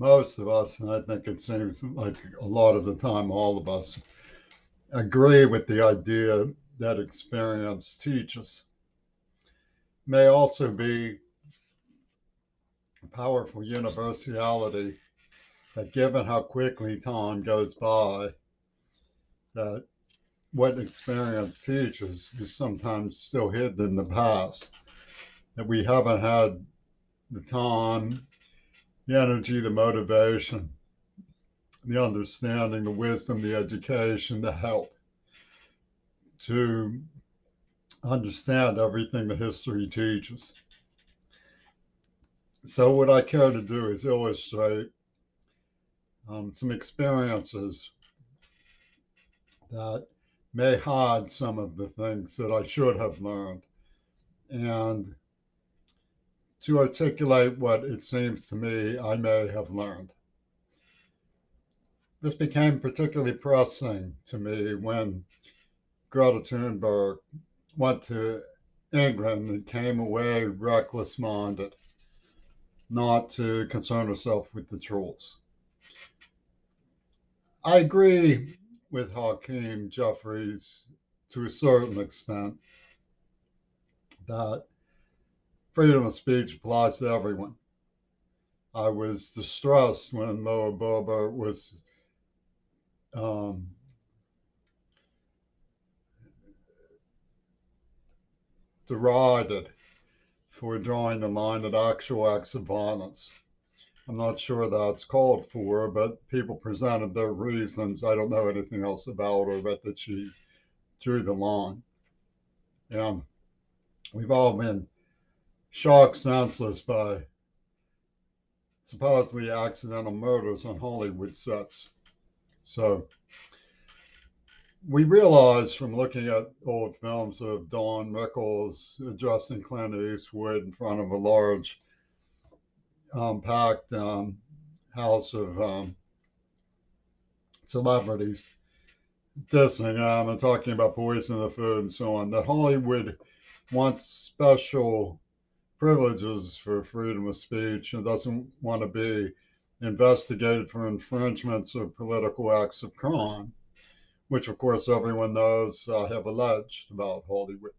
most of us, and I think it seems like a lot of the time all of us, agree with the idea that experience teaches. May also be a powerful universality that given how quickly time goes by, that what experience teaches is sometimes still hidden in the past, that we haven't had the time, the energy, the motivation, the understanding, the wisdom, the education, the help to understand everything the history teaches. So, what I care to do is illustrate some experiences that may hide some of the things that I should have learned, and to articulate what it seems to me I may have learned. This became particularly pressing to me when Greta Thunberg went to England and came away reckless minded, not to concern herself with the trolls. I agree with Hakeem Jeffries to a certain extent that freedom of speech applies to everyone. I was distressed when Loa Boba was um, derided for drawing the line at actual acts of violence. I'm not sure that's called for, but people presented their reasons. I don't know anything else about her, but that she drew the line. And we've all been shocked senseless by supposedly accidental murders on Hollywood sets. So we realize from looking at old films of Don Rickles addressing Clint Eastwood in front of a large packed house of celebrities, dissing and talking about poisoning the food and so on, that Hollywood wants special privileges for freedom of speech and doesn't want to be investigated for infringements of political acts of crime, which of course everyone knows I have alleged about Hollywood.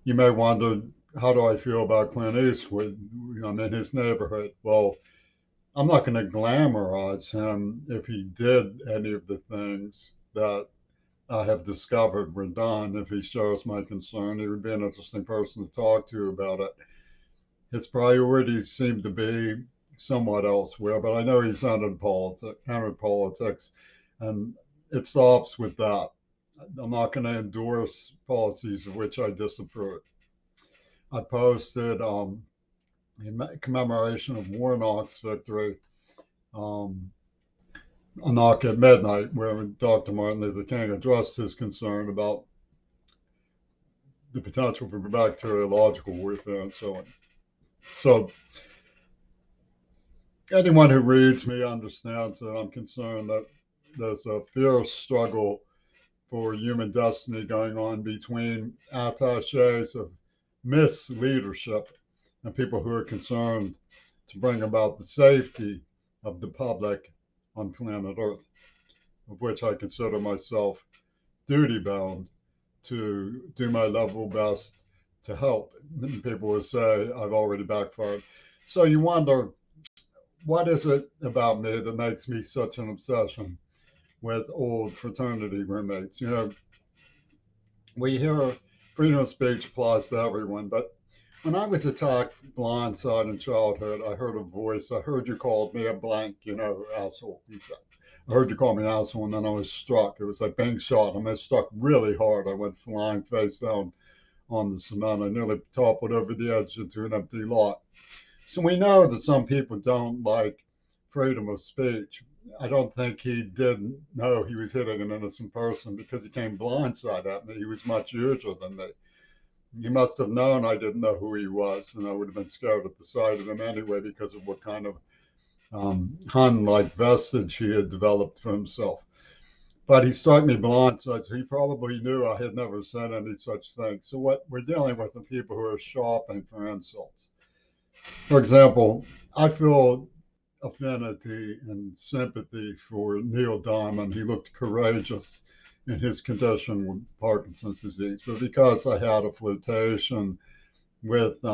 You may wonder, how do I feel about Clint Eastwood? I'm in his neighborhood. Well, I'm not going to glamorize him if he did any of the things that I have discovered were done. If he shares my concern, he would be an interesting person to talk to about it. His priorities seem to be somewhat elsewhere, but I know he's entered politics, and it stops with that. I'm not going to endorse policies of which I disapprove. I posted in commemoration of Warnock's victory, um, a knock at midnight, where Dr. Martin Luther King addressed his concern about the potential for bacteriological warfare and so on. So anyone who reads me understands that I'm concerned that there's a fierce struggle for human destiny going on between attaches of misleadership and people who are concerned to bring about the safety of the public on planet Earth, of which I consider myself duty bound to do my level best to help. And people will say I've already backfired. So you wonder, what is it about me that makes me such an obsession with old fraternity roommates? You know, we hear freedom of speech applies to everyone, but when I was attacked blindside in childhood, I heard a voice. I heard you called me a blank, asshole, he said. I heard you call me an asshole, and then I was struck. It was like being shot. I struck really hard. I went flying face down on the cement. I nearly toppled over the edge into an empty lot. So we know that some people don't like freedom of speech. I don't think he did know he was hitting an innocent person because he came blindside at me. He was much huger than me. He must have known I didn't know who he was, and I would have been scared at the sight of him anyway because of what kind of Hun-like vestige he had developed for himself. But he struck me blindside, so he probably knew I had never said any such thing. So what we're dealing with are people who are shopping for insults. For example, I feel affinity and sympathy for Neil Diamond. He looked courageous in his condition with Parkinson's disease. But because I had a flirtation with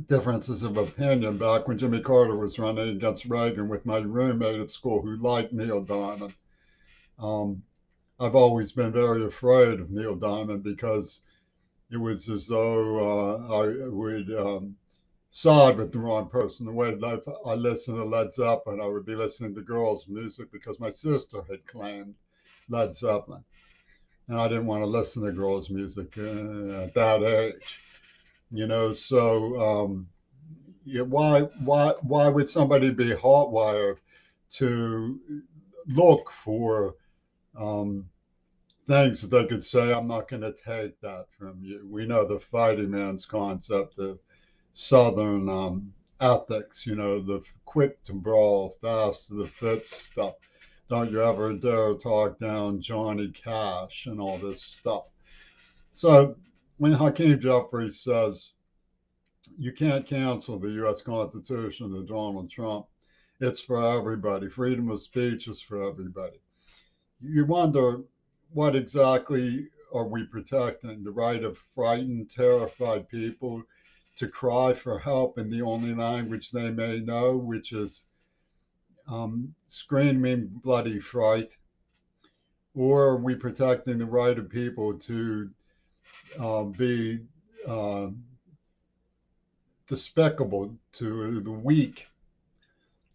differences of opinion back when Jimmy Carter was running against Reagan with my roommate at school who liked Neil Diamond, um, I've always been very afraid of Neil Diamond because it was as though I would side with the wrong person. The way I listened to Led Zeppelin, I would be listening to girls' music because my sister had claimed Led Zeppelin, and I didn't want to listen to girls' music at that age. So yeah, why would somebody be hardwired to look for um, things that they could say, I'm not going to take that from you? We know the fighting man's concept of Southern ethics, the quick to brawl, fast to the fit stuff. Don't you ever dare talk down Johnny Cash and all this stuff. So when Hakeem Jeffries says you can't cancel the U.S. Constitution to Donald Trump, it's for everybody. Freedom of speech is for everybody. You wonder what exactly are we protecting? The right of frightened, terrified people to cry for help in the only language they may know, which is screaming bloody fright? Or are we protecting the right of people to be uh, despicable to the weak?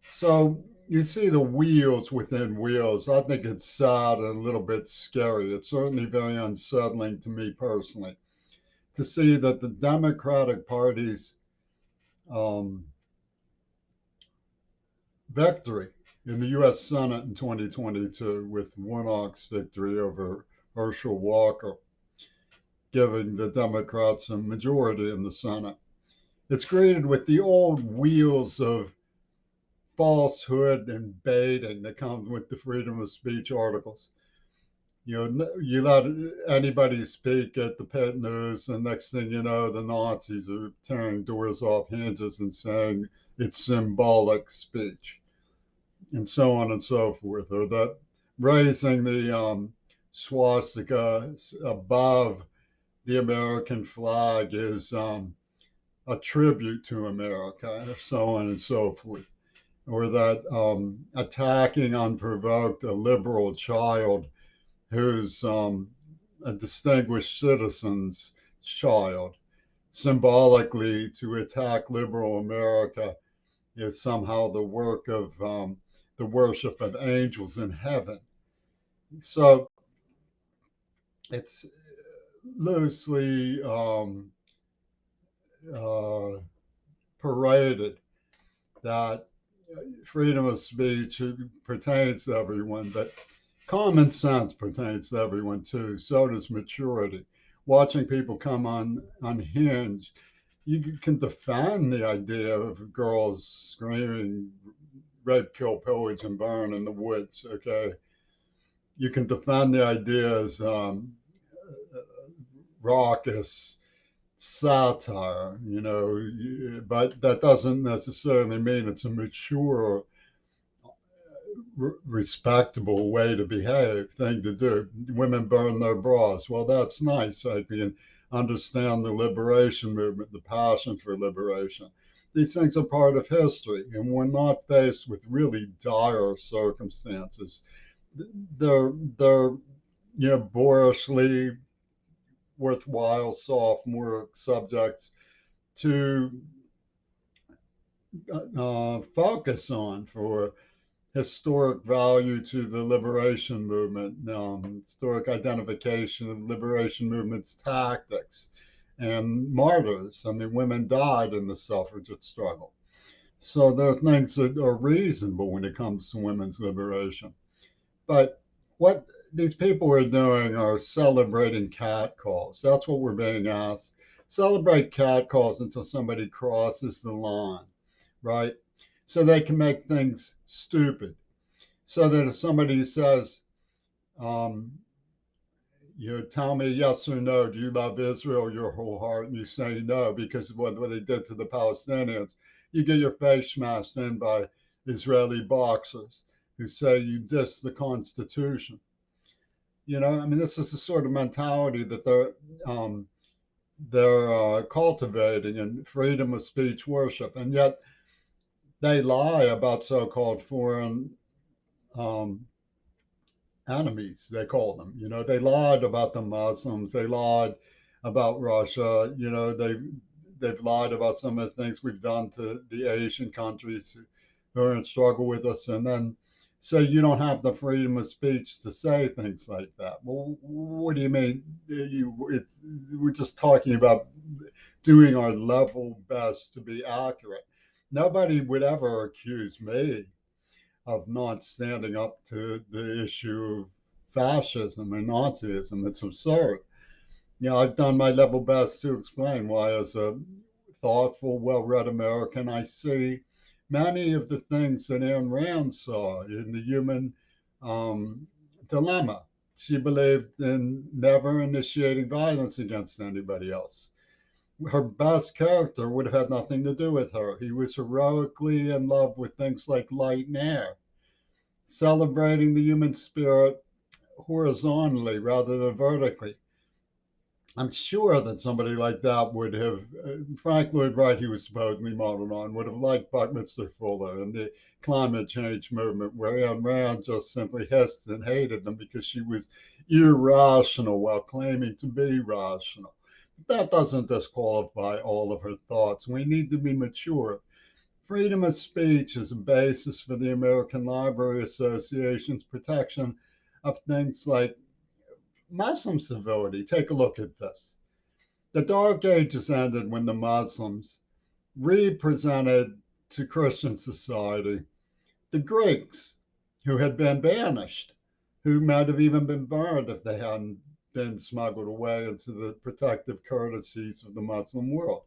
So you see the wheels within wheels. I think it's sad and a little bit scary. It's certainly very unsettling to me personally to see that the Democratic Party's um, victory in the U.S. Senate in 2022, with Warnock's victory over Herschel Walker, giving the Democrats a majority in the Senate, it's greeted with the old wheels of falsehood and baiting that comes with the freedom of speech articles. You let anybody speak at the pet news, and next thing you know, the Nazis are tearing doors off hinges and saying it's symbolic speech, and so on and so forth. Or that raising the swastika above the American flag is a tribute to America, so on and so forth. Or that attacking unprovoked a liberal child who's a distinguished citizen's child, symbolically to attack liberal America is somehow the work of the worship of angels in heaven. So it's loosely uh, paraded that freedom of speech pertains to everyone, but common sense pertains to everyone too. So does maturity. Watching people come unhinged, you can defend the idea of girls screaming rape, kill, pillage, and burn in the woods. Okay, you can defend the idea as raucous satire, but that doesn't necessarily mean it's a mature respectable way to behave, thing to do. Women burn their bras. Well, that's nice. I can understand the liberation movement, the passion for liberation. These things are part of history, and we're not faced with really dire circumstances. They're boorishly worthwhile sophomore subjects to focus on for historic value to the liberation movement, historic identification of the liberation movement's tactics and martyrs. I mean, women died in the suffragette struggle. So there are things that are reasonable when it comes to women's liberation. But what these people are doing are celebrating catcalls. That's what we're being asked. Celebrate catcalls until somebody crosses the line, right? So they can make things stupid, so that if somebody says, um, tell me yes or no, do you love Israel your whole heart? And you say no because of what they did to the Palestinians. you get your face smashed in by Israeli boxers who say you diss the Constitution. I mean, this is the sort of mentality that they're cultivating in freedom of speech worship, and yet they lie about so-called foreign um, enemies, they call them. They lied about the Muslims. They lied about Russia. They've lied about some of the things we've done to the Asian countries who are in struggle with us, and then say you don't have the freedom of speech to say things like that. Well, what do you mean? We're just talking about doing our level best to be accurate. Nobody would ever accuse me of not standing up to the issue of fascism and Nazism. It's absurd. I've done my level best to explain why, as a thoughtful, well read American, I see many of the things that Ayn Rand saw in the human um, dilemma. She believed in never initiating violence against anybody else. Her best character would have had nothing to do with her. He was heroically in love with things like light and air, celebrating the human spirit horizontally rather than vertically. I'm sure that somebody like that would have, Frank Lloyd Wright, he was supposedly modeled on, would have liked Buckminster Fuller and the climate change movement, where Ayn Rand just simply hissed and hated them because she was irrational while claiming to be rational. But that doesn't disqualify all of her thoughts. We need to be mature. Freedom of speech is a basis for the American Library Association's protection of things like Muslim civility. Take a look at this. The Dark Ages ended when the Muslims represented to Christian society the Greeks, who had been banished, who might have even been burned if they hadn't been smuggled away into the protective courtesies of the Muslim world.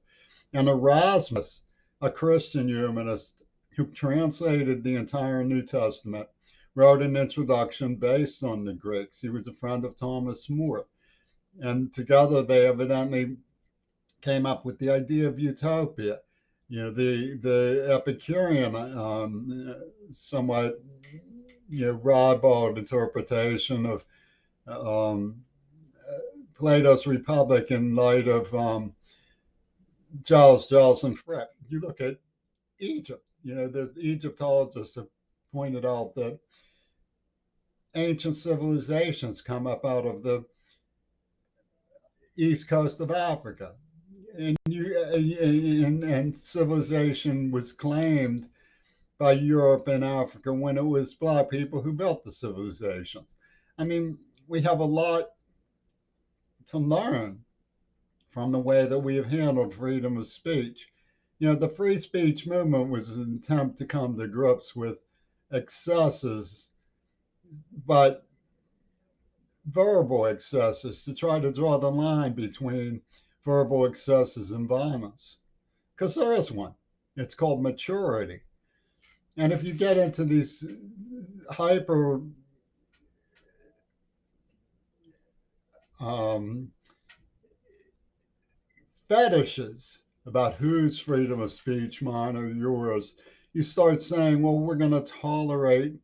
And Erasmus, a Christian humanist who translated the entire New Testament, wrote an introduction based on the Greeks. He was a friend of Thomas More. And together they evidently came up with the idea of utopia. The Epicurean, somewhat ribald interpretation of um, Plato's Republic in light of Giles, and Fripp. You look at Egypt. The Egyptologists have pointed out that ancient civilizations come up out of the east coast of Africa, and civilization was claimed by Europe and Africa when it was black people who built the civilizations. I mean, we have a lot to learn from the way that we have handled freedom of speech. The free speech movement was an attempt to come to grips with excesses, but verbal excesses, to try to draw the line between verbal excesses and violence. Because there is one. It's called maturity. And if you get into these hyper um, fetishes about whose freedom of speech, mine or yours, you start saying, well, we're going to tolerate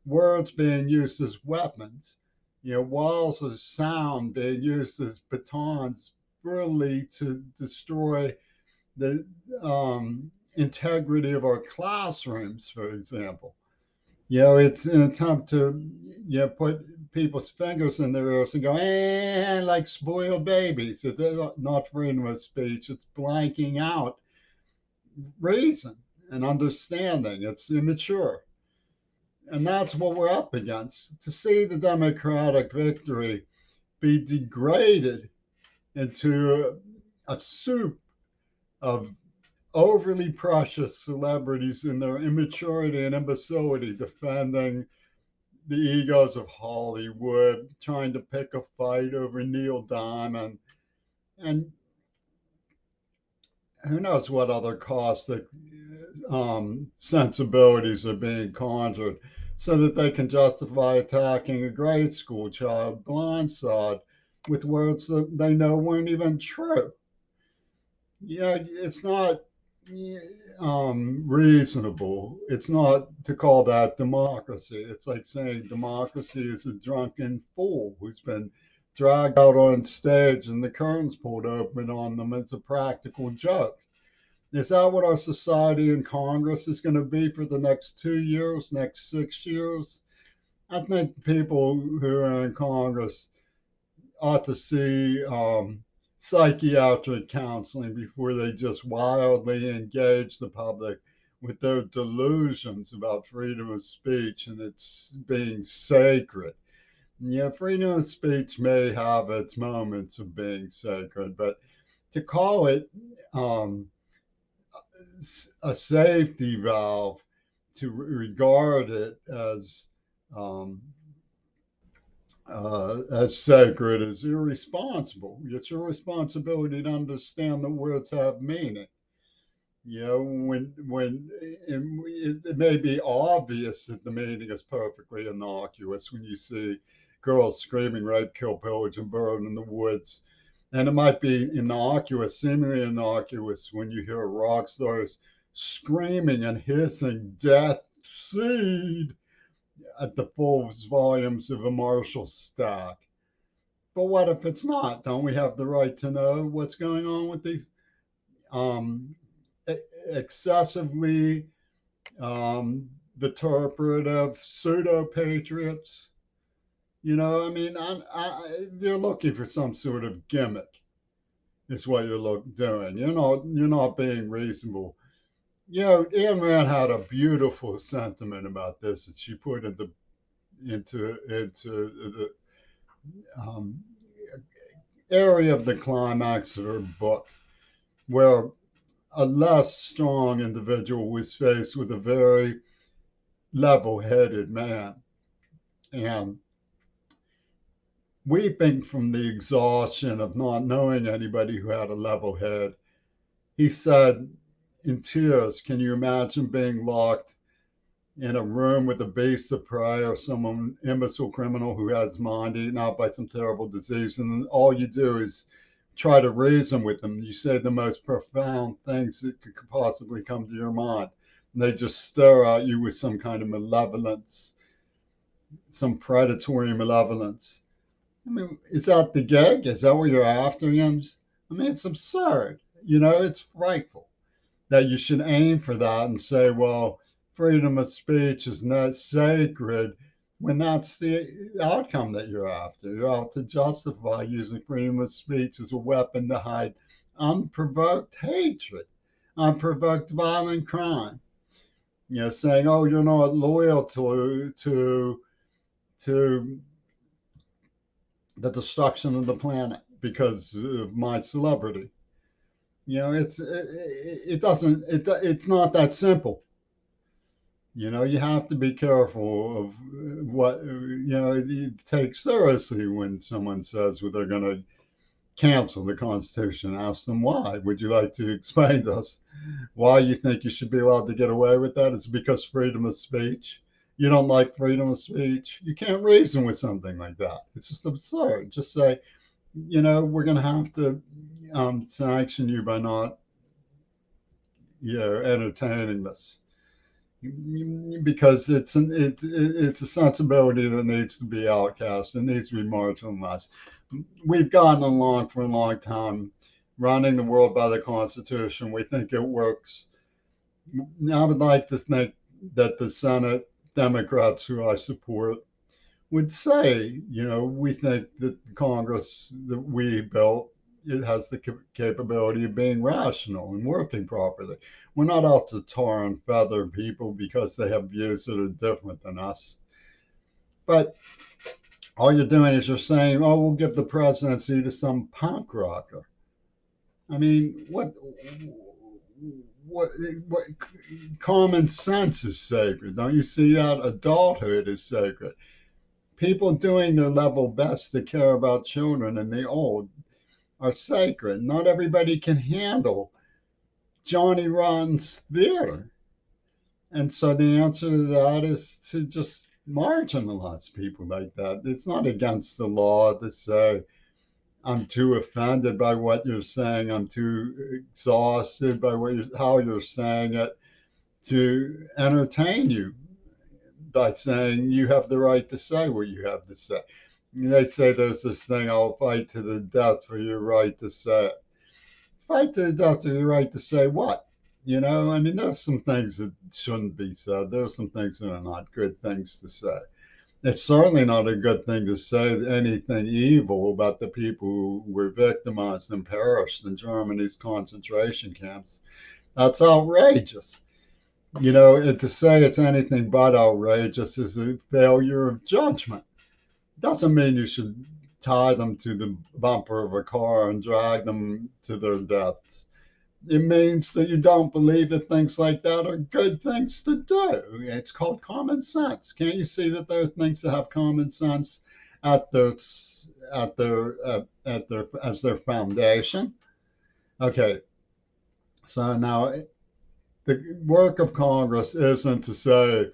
words being used as weapons, walls of sound being used as batons brutally to destroy the integrity of our classrooms, for example. It's an attempt to put people's fingers in their ears and go, like spoiled babies. It's not freedom of speech. It's blanking out reason and understanding. It's immature. And that's what we're up against. To see the Democratic victory be degraded into a soup of overly precious celebrities in their immaturity and imbecility defending the egos of Hollywood, trying to pick a fight over Neil Diamond, and who knows what other caustic sensibilities are being conjured so that they can justify attacking a grade school child blindside with words that they know weren't even true. It's not reasonable. It's not to call that democracy. It's like saying democracy is a drunken fool who's been dragged out on stage and the curtains pulled open on them as a practical joke. Is that what our society and Congress is going to be for the next 2 years, next 6 years? I think people who are in Congress ought to see psychiatric counseling before they just wildly engage the public with their delusions about freedom of speech and it's being sacred. Yeah, freedom of speech may have its moments of being sacred, but to call it um, a safety valve, to regard it as sacred is irresponsible. It's your responsibility to understand that words have meaning. You know, when it may be obvious that the meaning is perfectly innocuous when you see girls screaming rape, kill, pillage, and burn in the woods. And it might be innocuous, seemingly innocuous, when you hear rock stars screaming and hissing death seed at the full volumes of a Marshall stack. But what if it's not? Don't we have the right to know what's going on with these um, excessively vituperative pseudo patriots? You know, I mean, they're looking for some sort of gimmick. Is what doing. You're not being reasonable. You know, Anne Rand had a beautiful sentiment about this that she put into the um, area of the climax of her book, where a less strong individual was faced with a very level headed man. And weeping from the exhaustion of not knowing anybody who had a level head, he said in tears, can you imagine being locked in a room with a beast of prey or some imbecile criminal who has his mind eaten out by some terrible disease, and all you do is try to reason with them. You say the most profound things that could possibly come to your mind. And they just stare at you with some kind of malevolence, some predatory malevolence. I mean, is that the gig? Is that what you're after, Jens? I mean, it's absurd. You know, it's frightful that you should aim for that and say, well, freedom of speech is not sacred when that's the outcome that you're after. You're out to justify using freedom of speech as a weapon to hide unprovoked hatred, unprovoked violent crime. You know, saying, "Oh, you're not loyal to the destruction of the planet because of my celebrity." You know, it doesn't it's not that simple. You know, you have to be careful of what you take seriously when someone says well, they're going to cancel the Constitution. Ask them why. Would you like to explain to us why you think you should be allowed to get away with that? It's because freedom of speech. You don't like freedom of speech. You can't reason with something like that. It's just absurd. Just say, we're going to have to sanction you by not, entertaining this because it's a sensibility that needs to be outcast. It needs to be marginalized. We've gotten along for a long time, running the world by the Constitution. We think it works. I would like to think that the Senate Democrats, who I support, would say, we think that the Congress that we built it has the capability of being rational and working properly. We're not out to tar and feather people because they have views that are different than us. But all you're doing is you're saying, "Oh, we'll give the presidency to some punk rocker." I mean, what common sense is sacred? Don't you see that? Adulthood is sacred. People doing their level best to care about children and the old are sacred. Not everybody can handle Johnny Rotten's theater. And so the answer to that is to just marginalize people like that. It's not against the law to say, I'm too offended by what you're saying. I'm too exhausted by how you're saying it to entertain you by saying you have the right to say what you have to say. They say there's this thing, I'll fight to the death for your right to say it. Fight to the death for your right to say what? I mean, there's some things that shouldn't be said. There's some things that are not good things to say. It's certainly not a good thing to say anything evil about the people who were victimized and perished in Germany's concentration camps. That's outrageous. And to say it's anything but outrageous is a failure of judgment. Doesn't mean you should tie them to the bumper of a car and drag them to their deaths. It means that you don't believe that things like that are good things to do. It's called common sense. Can't you see that there are things that have common sense at their as their foundation? Okay, so now the work of Congress isn't to say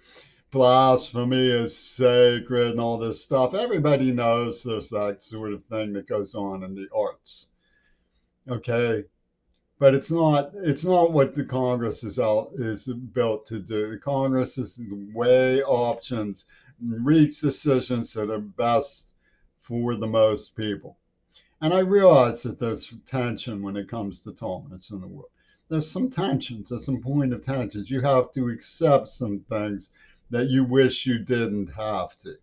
blasphemy is sacred and all this stuff. Everybody knows there's that sort of thing that goes on in the arts. Okay, but it's not what the Congress is built to do. The Congress is to weigh options, reach decisions that are best for the most people. And I realize that there's tension when it comes to tolerance in the world. There's some tensions, there's some point of tensions. You have to accept some things that you wish you didn't have to.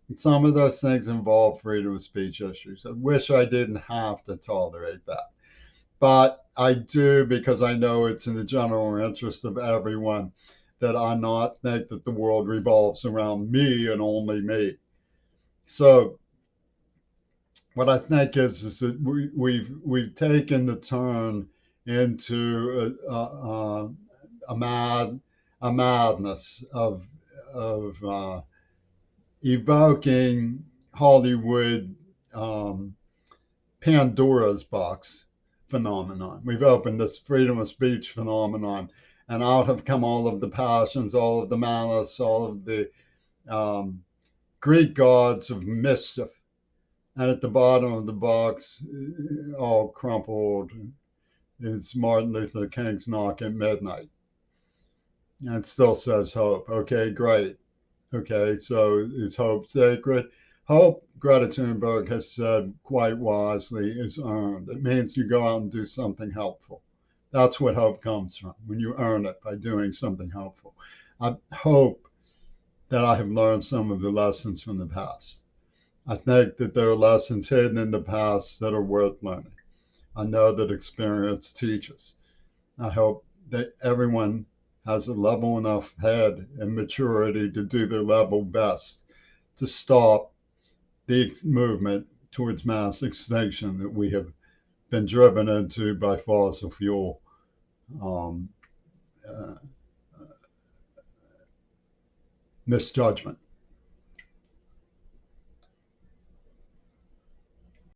And some of those things involve freedom of speech issues. I wish I didn't have to tolerate that. But I do because I know it's in the general interest of everyone that I not think that the world revolves around me and only me. So what I think is that we've taken the turn into a madness of evoking Hollywood Pandora's box phenomenon. We've opened this freedom of speech phenomenon, and out have come all of the passions, all of the malice, all of the um, Greek gods of mischief. And at the bottom of the box, all crumpled, is Martin Luther King's Knock at Midnight. And it still says hope. Okay, great. Okay, so is hope sacred? Hope, Greta Thunberg has said quite wisely, is earned. It means you go out and do something helpful. That's what hope comes from, when you earn it by doing something helpful. I hope that I have learned some of the lessons from the past. I think that there are lessons hidden in the past that are worth learning. I know that experience teaches. I hope that everyone has a level enough head and maturity to do their level best to stop the movement towards mass extinction that we have been driven into by fossil fuel um, uh, misjudgment.